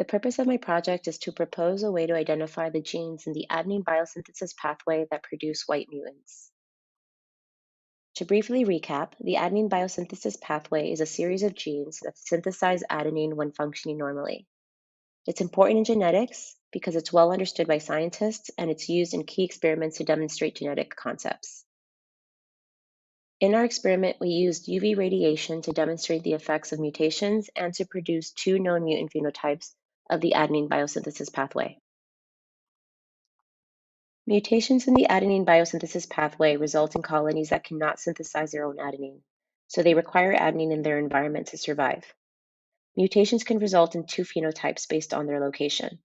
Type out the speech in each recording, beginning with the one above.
The purpose of my project is to propose a way to identify the genes in the adenine biosynthesis pathway that produce white mutants. To briefly recap, the adenine biosynthesis pathway is a series of genes that synthesize adenine when functioning normally. It's important in genetics because it's well understood by scientists and it's used in key experiments to demonstrate genetic concepts. In our experiment, we used UV radiation to demonstrate the effects of mutations and to produce two known mutant phenotypes of the adenine biosynthesis pathway. Mutations in the adenine biosynthesis pathway result in colonies that cannot synthesize their own adenine, so they require adenine in their environment to survive. Mutations can result in two phenotypes based on their location.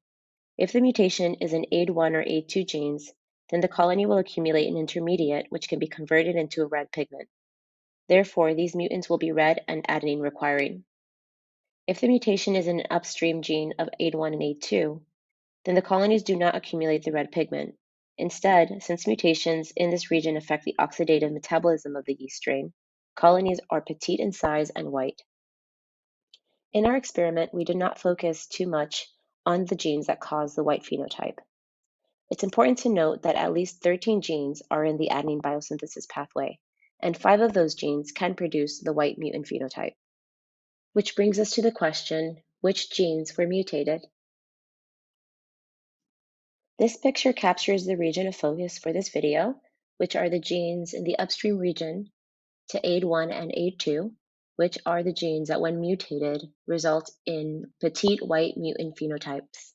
If the mutation is in AID1 or AID2 genes, then the colony will accumulate an intermediate which can be converted into a red pigment. Therefore, these mutants will be red and adenine requiring. If the mutation is in an upstream gene of AID1 and AID2, then the colonies do not accumulate the red pigment. Instead, since mutations in this region affect the oxidative metabolism of the yeast strain, colonies are petite in size and white. In our experiment, we did not focus too much on the genes that cause the white phenotype. It's important to note that at least 13 genes are in the adenine biosynthesis pathway, and 5 of those genes can produce the white mutant phenotype. Which brings us to the question, which genes were mutated? This picture captures the region of focus for this video, which are the genes in the upstream region to AID1 and AID2, which are the genes that when mutated result in petite white mutant phenotypes.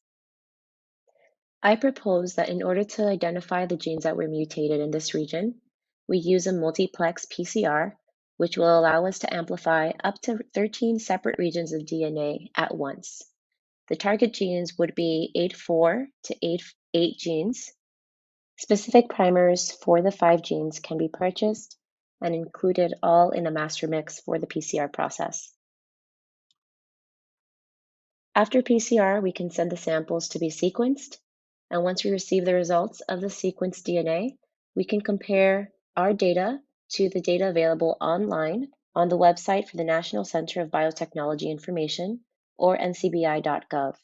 I propose that in order to identify the genes that were mutated in this region, we use a multiplex PCR, which will allow us to amplify up to 13 separate regions of DNA at once. The target genes would be AID4 to AID8 genes. Specific primers for the 5 genes can be purchased and included all in a master mix for the PCR process. After PCR, we can send the samples to be sequenced, and once we receive the results of the sequenced DNA, we can compare our data to the data available online on the website for the National Center of Biotechnology Information, or ncbi.gov.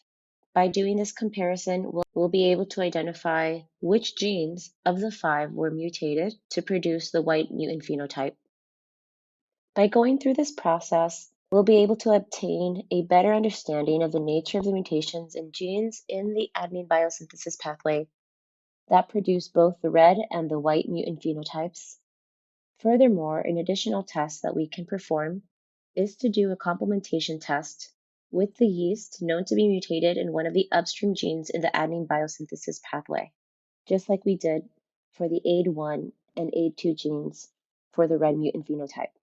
By doing this comparison, we'll be able to identify which genes of the 5 were mutated to produce the white mutant phenotype. By going through this process, we'll be able to obtain a better understanding of the nature of the mutations in genes in the adenine biosynthesis pathway that produce both the red and the white mutant phenotypes. Furthermore, an additional test that we can perform is to do a complementation test with the yeast known to be mutated in one of the upstream genes in the adenine biosynthesis pathway, just like we did for the AID1 and AID2 genes for the red mutant phenotype.